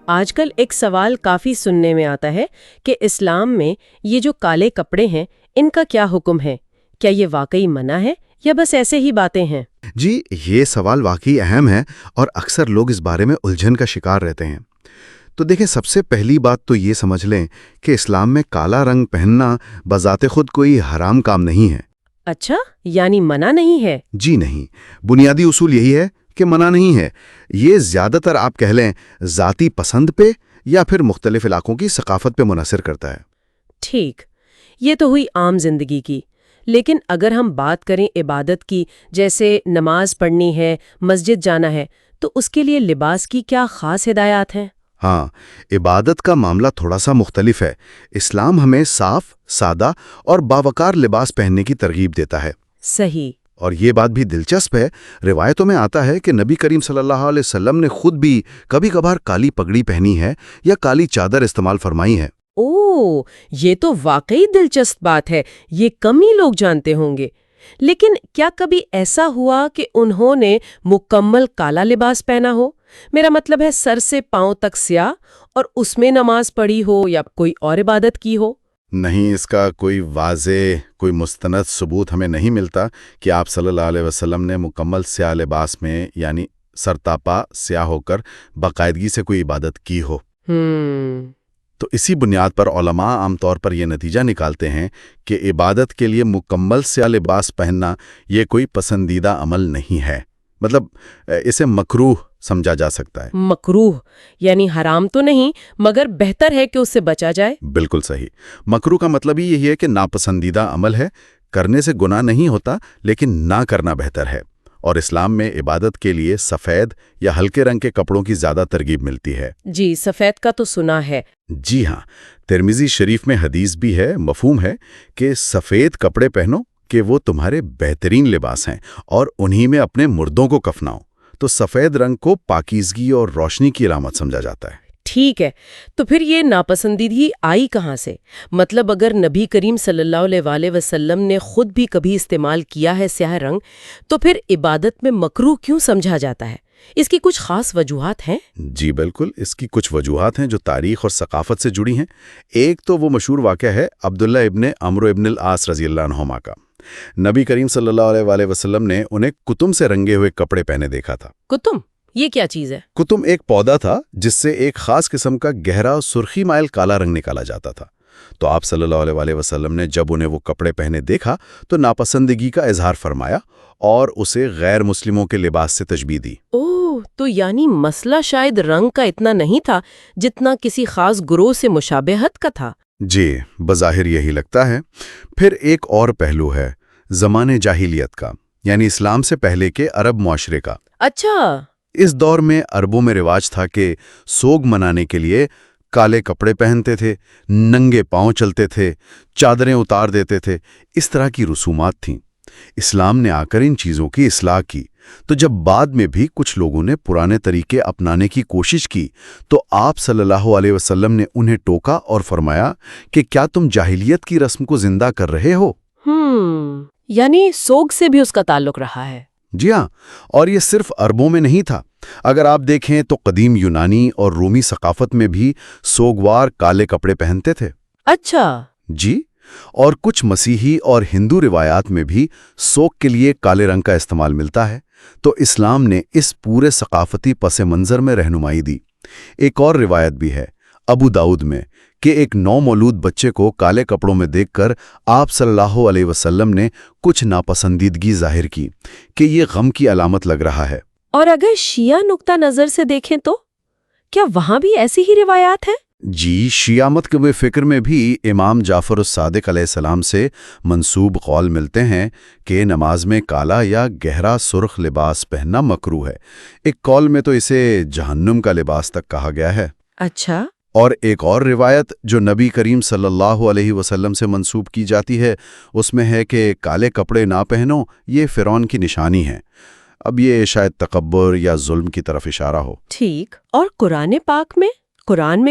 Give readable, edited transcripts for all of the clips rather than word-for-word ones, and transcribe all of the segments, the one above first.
آج کل ایک سوال کافی سننے میں آتا ہے کہ اسلام میں یہ جو کالے کپڑے ہیں ان کا کیا حکم ہے؟ کیا یہ واقعی منع ہے یا بس ایسے ہی باتیں ہیں؟ جی، یہ سوال واقعی اہم ہے اور اکثر لوگ اس بارے میں الجھن کا شکار رہتے ہیں۔ تو دیکھیں، سب سے پہلی بات تو یہ سمجھ لیں کہ اسلام میں کالا رنگ پہننا بذات خود کوئی حرام کام نہیں ہے۔ اچھا، یعنی منع نہیں ہے؟ جی نہیں، بنیادی اصول یہی ہے کہ منع نہیں ہے۔ یہ زیادہ تر آپ کہہ لیں ذاتی پسند پہ یا پھر مختلف علاقوں کی ثقافت پہ منحصر کرتا ہے۔ ٹھیک، یہ تو ہوئی عام زندگی کی، لیکن اگر ہم بات کریں عبادت کی، جیسے نماز پڑھنی ہے، مسجد جانا ہے، تو اس کے لیے لباس کی کیا خاص ہدایات ہیں؟ ہاں، عبادت کا معاملہ تھوڑا سا مختلف ہے۔ اسلام ہمیں صاف، سادہ اور باوقار لباس پہننے کی ترغیب دیتا ہے۔ صحیح۔ اور یہ بات بھی دلچسپ ہے، روایتوں میں آتا ہے کہ نبی کریم صلی اللہ علیہ وسلم نے خود بھی کبھی کبھار کالی پگڑی پہنی ہے یا کالی چادر استعمال فرمائی ہے۔ اوہ، یہ تو واقعی دلچسپ بات ہے، یہ کم ہی لوگ جانتے ہوں گے۔ لیکن کیا کبھی ایسا ہوا کہ انہوں نے مکمل کالا لباس پہنا ہو؟ میرا مطلب ہے سر سے پاؤں تک سیاہ، اور اس میں نماز پڑھی ہو یا کوئی اور عبادت کی ہو؟ نہیں، اس کا کوئی واضح، کوئی مستند ثبوت ہمیں نہیں ملتا کہ آپ صلی اللہ علیہ وسلم نے مکمل سیاہ لباس میں، یعنی سرتاپا سیاہ ہو کر باقاعدگی سے کوئی عبادت کی ہو۔ تو اسی بنیاد پر علماء عام طور پر یہ نتیجہ نکالتے ہیں کہ عبادت کے لیے مکمل سیاہ لباس پہننا یہ کوئی پسندیدہ عمل نہیں ہے، مطلب اسے مکروہ سمجھا جا سکتا ہے۔ مکروہ یعنی حرام تو نہیں، مگر بہتر ہے کہ اس سے بچا جائے۔ بالکل صحیح۔ مکروہ کا مطلب ہی یہی ہے کہ ناپسندیدہ عمل ہے، کرنے سے گناہ نہیں ہوتا لیکن نہ کرنا بہتر ہے۔ اور اسلام میں عبادت کے لیے سفید یا ہلکے رنگ کے کپڑوں کی زیادہ ترغیب ملتی ہے۔ جی، سفید کا تو سنا ہے۔ جی ہاں، ترمذی شریف میں حدیث بھی ہے، مفہوم ہے کہ سفید کپڑے پہنو کہ وہ تمہارے بہترین لباس ہیں اور انہی میں اپنے مردوں کو کفناؤ۔ تو سفید رنگ کو پاکیزگی اور روشنی کی علامت سمجھا جاتا ہے۔ ٹھیک ہے، تو پھر یہ ناپسندیدگی آئی کہاں سے؟ مطلب اگر نبی کریم صلی اللہ علیہ وآلہ وسلم نے خود بھی کبھی استعمال کیا ہے سیاہ رنگ، تو پھر عبادت میں مکروہ کیوں سمجھا جاتا ہے؟ اس کی کچھ خاص وجوہات ہیں؟ جی بالکل، اس کی کچھ وجوہات ہیں جو تاریخ اور ثقافت سے جڑی ہیں۔ ایک تو وہ مشہور واقعہ ہے عبداللہ ابن عمرو ابن العاص رضی اللہ عنہما کا۔ نبی کریم صلی اللہ علیہ وآلہ وسلم نے انہیں کتم سے رنگے ہوئے کپڑے پہنے دیکھا تھا۔ کتم؟ یہ کیا چیز ہے؟ کتم ایک پودا تھا جس سے ایک خاص قسم کا گہرا سرخی مائل کالا رنگ نکالا جاتا تھا۔ تو آپ صلی اللہ علیہ وآلہ وسلم نے جب انہیں وہ کپڑے پہنے دیکھا تو ناپسندگی کا اظہار فرمایا اور اسے غیر مسلموں کے لباس سے تشبیہ دی۔ اوہ، تو یعنی مسئلہ شاید رنگ کا اتنا نہیں تھا جتنا کسی خاص گروہ سے مشابہت کا تھا۔ جی، بظاہر یہی لگتا ہے۔ پھر ایک اور پہلو ہے زمانے جاہلیت کا، یعنی اسلام سے پہلے کے عرب معاشرے کا۔ اچھا۔ اس دور میں عربوں میں رواج تھا کہ سوگ منانے کے لیے کالے کپڑے پہنتے تھے، ننگے پاؤں چلتے تھے، چادریں اتار دیتے تھے، اس طرح کی رسومات تھیں۔ اسلام نے آ کر ان چیزوں کی اصلاح کی، تو جب بعد میں بھی کچھ لوگوں نے پرانے طریقے اپنانے کی کوشش کی تو آپ صلی اللہ علیہ وسلم نے انہیں ٹوکا اور فرمایا کہ کیا تم جاہلیت کی رسم کو زندہ کر رہے ہو؟ یعنی سوگ سے بھی اس کا تعلق رہا ہے۔ جی ہاں، اور یہ صرف عربوں میں نہیں تھا۔ اگر آپ دیکھیں تو قدیم یونانی اور رومی ثقافت میں بھی سوگوار کالے کپڑے پہنتے تھے۔ اچھا۔ جی، اور کچھ مسیحی اور ہندو روایات میں بھی سوگ کے لیے کالے رنگ کا استعمال ملتا ہے۔ تو اسلام نے اس پورے ثقافتی پس منظر میں رہنمائی دی۔ ایک اور روایت بھی ہے ابو داؤد میں کہ ایک نومولود بچے کو کالے کپڑوں میں دیکھ کر آپ صلی اللہ علیہ وسلم نے کچھ ناپسندیدگی ظاہر کی کہ یہ غم کی علامت لگ رہا ہے۔ اور اگر شیعہ نقطہ نظر سے دیکھیں تو کیا وہاں بھی ایسی ہی روایات ہیں؟ جی، شیعہ مت کے فکر میں بھی امام جعفر الصادق علیہ السلام سے منسوب قول ملتے ہیں کہ نماز میں کالا یا گہرا سرخ لباس پہننا مکروہ ہے۔ ایک قول میں تو اسے جہنم کا لباس تک کہا گیا ہے۔ اچھا۔ اور ایک اور روایت جو نبی کریم صلی اللہ علیہ وسلم سے منسوب کی جاتی ہے اس میں ہے کہ کالے کپڑے نہ پہنو، یہ فرعون کی نشانی ہے۔ اب یہ شاید تکبر یا ظلم کی طرف اشارہ ہو۔ ٹھیک، اور قرآن پاک میں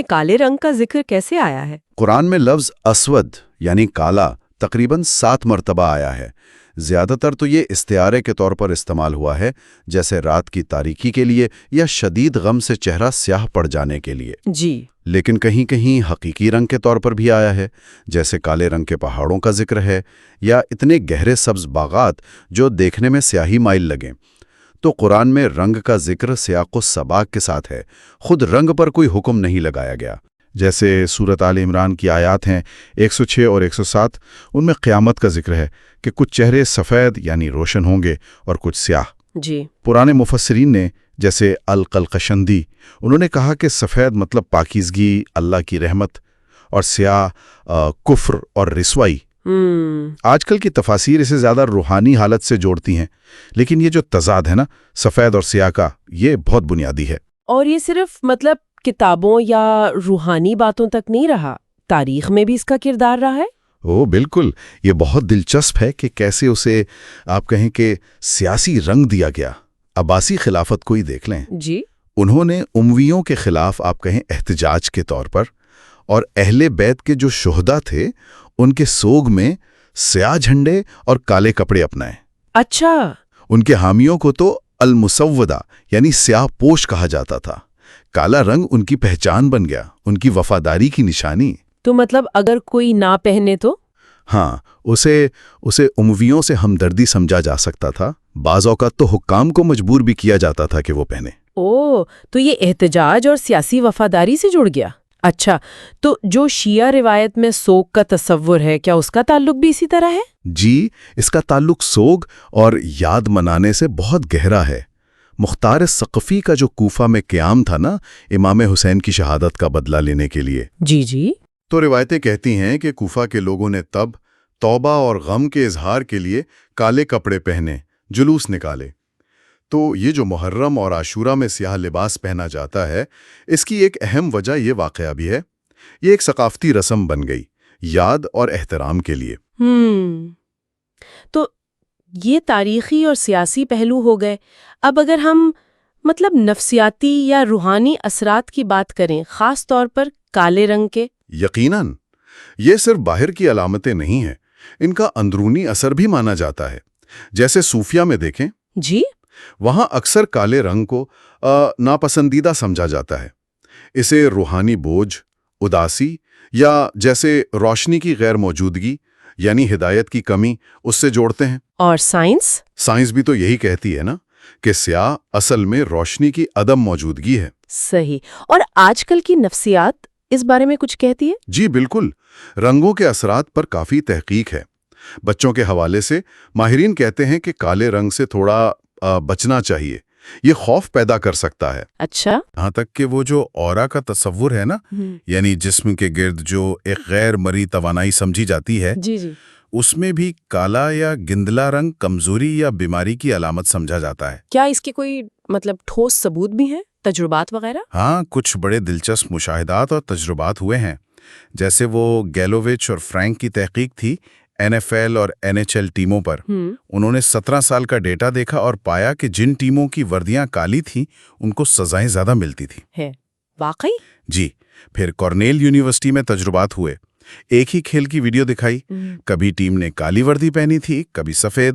کالے رنگ کا ذکر کیسے آیا ہے؟ قرآن میں لفظ اسود یعنی کالا تقریباً 7 مرتبہ آیا ہے۔ زیادہ تر تو یہ استعارے کے طور پر استعمال ہوا ہے، جیسے رات کی تاریکی کے لیے یا شدید غم سے چہرہ سیاہ پڑ جانے کے لیے۔ جی، لیکن کہیں کہیں حقیقی رنگ کے طور پر بھی آیا ہے، جیسے کالے رنگ کے پہاڑوں کا ذکر ہے یا اتنے گہرے سبز باغات جو دیکھنے میں سیاہی مائل لگیں۔ تو قرآن میں رنگ کا ذکر سیاق و سباق کے ساتھ ہے، خود رنگ پر کوئی حکم نہیں لگایا گیا۔ جیسے سورت آل عمران کی آیات ہیں 106 اور 107، ان میں قیامت کا ذکر ہے کہ کچھ چہرے سفید یعنی روشن ہوں گے اور کچھ سیاہ۔ جی، پرانے مفسرین نے جیسے القلقشندی انہوں نے کہا کہ سفید مطلب پاکیزگی، اللہ کی رحمت، اور سیاہ کفر اور رسوائی۔ آج کل کی تفاسیر اسے زیادہ روحانی حالت سے جوڑتی ہیں، لیکن یہ جو تضاد ہے نا سفید اور سیاہ کا، یہ بہت بنیادی ہے۔ اور یہ صرف مطلب کتابوں یا روحانی باتوں تک نہیں رہا، تاریخ میں بھی اس کا کردار رہا ہے۔ او بالکل، یہ بہت دلچسپ ہے کہ کیسے اسے آپ کہیں کہ سیاسی رنگ دیا گیا۔ عباسی خلافت کو ہی دیکھ لیں، جی، انہوں نے امویوں کے خلاف آپ کہیں احتجاج کے طور پر، اور اہل بیت کے جو شہداء تھے ان کے سوگ میں سیاہ جھنڈے اور کالے کپڑے اپنائے۔ اچھا، ان کے حامیوں کو تو المسودہ یعنی سیاہ پوش کہا جاتا تھا۔ کالا رنگ ان کی پہچان بن گیا، ان کی وفاداری کی نشانی۔ تو مطلب اگر کوئی نہ پہنے تو؟ ہاں، اسے امویوں سے ہمدردی سمجھا جا سکتا تھا، بعض اوقات تو حکام کو مجبور بھی کیا جاتا تھا کہ وہ پہنے۔ تو یہ احتجاج اور سیاسی وفاداری سے جڑ گیا۔ اچھا، تو جو شیعہ روایت میں سوگ کا تصور ہے، کیا اس کا تعلق بھی اسی طرح ہے؟ جی، اس کا تعلق سوگ اور یاد منانے سے بہت گہرا ہے۔ مختار ثقفی کا جو کوفہ میں قیام تھا نا امام حسین کی شہادت کا بدلہ لینے کے لیے، جی، تو روایتیں کہتی ہیں کہ کوفہ کے لوگوں نے تب توبہ اور غم کے اظہار کے لیے کالے کپڑے پہنے، جلوس نکالے۔ تو یہ جو محرم اور عاشورہ میں سیاہ لباس پہنا جاتا ہے، اس کی ایک اہم وجہ یہ واقعہ بھی ہے۔ یہ ایک ثقافتی رسم بن گئی، یاد اور احترام کے لیے۔ تو یہ تاریخی اور سیاسی پہلو ہو گئے۔ اب اگر ہم مطلب نفسیاتی یا روحانی اثرات کی بات کریں، خاص طور پر کالے رنگ کے۔ یقیناً یہ صرف باہر کی علامتیں نہیں ہیں، ان کا اندرونی اثر بھی مانا جاتا ہے۔ جیسے صوفیہ میں دیکھیں، جی، وہاں اکثر کالے رنگ کو ناپسندیدہ سمجھا جاتا ہے۔ اسے روحانی بوجھ، اداسی یا جیسے روشنی کی غیر موجودگی یعنی ہدایت کی کمی، اس سے جوڑتے ہیں۔ اور سائنس بھی تو یہی کہتی ہے نا کہ سیاہ اصل میں روشنی کی عدم موجودگی ہے۔ صحیح۔ اور آج کل کی نفسیات اس بارے میں کچھ کہتی ہے؟ جی بالکل، رنگوں کے اثرات پر کافی تحقیق ہے۔ بچوں کے حوالے سے ماہرین کہتے ہیں کہ کالے رنگ سے تھوڑا بچنا چاہیے، یہ خوف پیدا کر سکتا ہے۔ اچھا، یہاں تک کہ وہ جو اورا کا تصور ہے نا، یعنی جسم کے گرد جو ایک غیر مرئی توانائی سمجھی جاتی ہے، جی، اس میں بھی کالا یا گندلا رنگ کمزوری یا بیماری کی علامت سمجھا جاتا ہے۔ کیا اس کے کوئی مطلب ٹھوس ثبوت بھی ہیں، تجربات وغیرہ؟ ہاں، کچھ بڑے دلچسپ مشاہدات اور تجربات ہوئے ہیں۔ جیسے وہ گیلووچ اور فرینک کی تحقیق تھی NFL اور NHL ٹیموں پر۔ انہوں نے 17 سال کا ڈیٹا دیکھا اور پایا کہ جن ٹیموں کی وردیاں کالی تھیں ان کو سزائیں زیادہ ملتی تھیں۔ ہے واقعی؟ جی، پھر کارنیل یونیورسٹی میں تجربات ہوئے۔ ایک ہی کھیل کی ویڈیو دکھائی، کبھی ٹیم نے کالی وردی پہنی تھی، کبھی سفید۔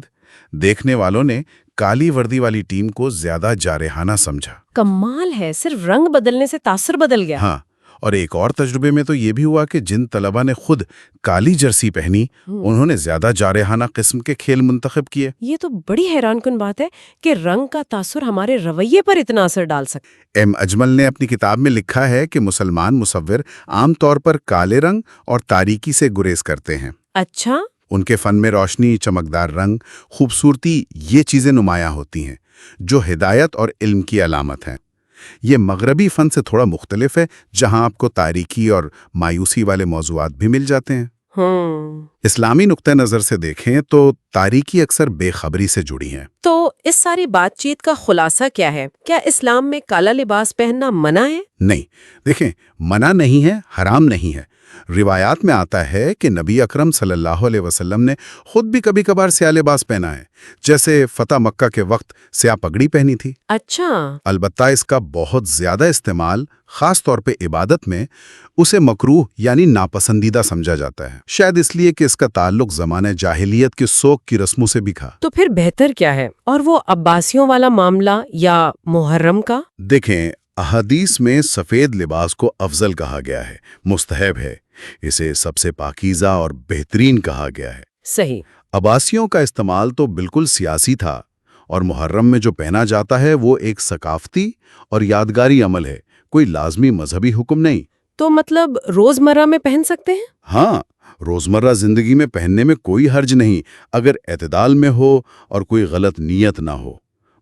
دیکھنے والوں نے کالی وردی والی ٹیم کو زیادہ جارحانہ سمجھا۔ کمال ہے، صرف رنگ بدلنے سے تاثر بدل گیا۔ ہاں، اور ایک اور تجربے میں تو یہ بھی ہوا کہ جن طلبہ نے خود کالی جرسی پہنی انہوں نے زیادہ جارحانہ قسم کے کھیل منتخب کیے۔ یہ تو بڑی حیران کن بات ہے کہ رنگ کا تاثر ہمارے رویے پر اتنا اثر ڈال سکتا۔ اجمل نے اپنی کتاب میں لکھا ہے کہ مسلمان مصور عام طور پر کالے رنگ اور تاریکی سے گریز کرتے ہیں۔ اچھا، ان کے فن میں روشنی، چمکدار رنگ، خوبصورتی، یہ چیزیں نمایاں ہوتی ہیں جو ہدایت اور علم کی علامت ہیں۔ یہ مغربی فن سے تھوڑا مختلف ہے، جہاں آپ کو تاریکی اور مایوسی والے موضوعات بھی مل جاتے ہیں۔ اسلامی نقطہ نظر سے دیکھیں تو تاریکی اکثر بے خبری سے جڑی ہیں۔ تو اس ساری بات چیت کا خلاصہ کیا ہے؟ کیا اسلام میں کالا لباس پہننا منع ہے؟ نہیں، دیکھیں، منع نہیں ہے، حرام نہیں ہے، روایات میں آتا ہے کہ نبی اکرم صلی اللہ علیہ وسلم نے خود بھی کبھی کبھار سیاہ لباس پہنا ہے، جیسے فتح مکہ کے وقت سیاہ پگڑی پہنی تھی۔ اچھا، البتہ اس کا بہت زیادہ استعمال، خاص طور پہ عبادت میں، اسے مکروہ یعنی ناپسندیدہ سمجھا جاتا ہے، شاید اس لیے کہ اس کا تعلق زمانہ جاہلیت کے سوگ کی رسموں سے بھی تھا۔ تو پھر بہتر کیا ہے؟ اور وہ عباسیوں والا معاملہ یا محرم کا؟ دیکھیں، احادیث میں سفید لباس کو افضل کہا گیا ہے، مستحب ہے، اسے سب سے پاکیزہ اور بہترین کہا گیا ہے۔ صحیح۔ عباسیوں کا استعمال تو بالکل سیاسی تھا، اور محرم میں جو پہنا جاتا ہے وہ ایک ثقافتی اور یادگاری عمل ہے، کوئی لازمی مذہبی حکم نہیں۔ تو مطلب روزمرہ میں پہن سکتے ہیں؟ ہاں، روزمرہ زندگی میں پہننے میں کوئی حرج نہیں، اگر اعتدال میں ہو اور کوئی غلط نیت نہ ہو۔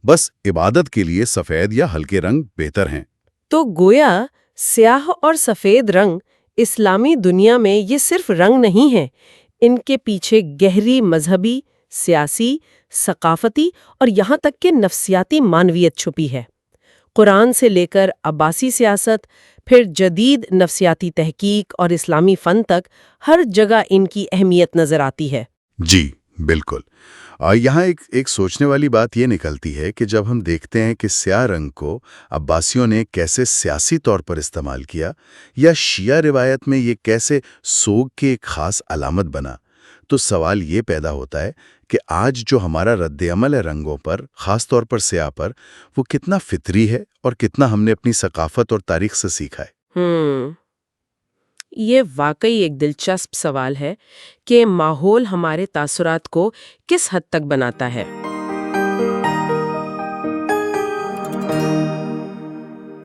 بس عبادت کے لیے سفید یا ہلکے رنگ بہتر ہیں۔ تو گویا سیاہ اور سفید رنگ اسلامی دنیا میں یہ صرف رنگ نہیں ہیں، ان کے پیچھے گہری مذہبی، سیاسی، ثقافتی اور یہاں تک کہ نفسیاتی معنویت چھپی ہے۔ قرآن سے لے کر عباسی سیاست، پھر جدید نفسیاتی تحقیق اور اسلامی فن تک، ہر جگہ ان کی اہمیت نظر آتی ہے۔ جی بالکل۔ یہاں ایک سوچنے والی بات یہ نکلتی ہے کہ جب ہم دیکھتے ہیں کہ سیاہ رنگ کو عباسیوں نے کیسے سیاسی طور پر استعمال کیا، یا شیعہ روایت میں یہ کیسے سوگ کی ایک خاص علامت بنا، تو سوال یہ پیدا ہوتا ہے کہ آج جو ہمارا رد عمل ہے رنگوں پر، خاص طور پر سیاہ پر، وہ کتنا فطری ہے اور کتنا ہم نے اپنی ثقافت اور تاریخ سے سیکھا ہے۔ یہ واقعی ایک دلچسپ سوال ہے کہ ماحول ہمارے تاثرات کو کس حد تک بناتا ہے۔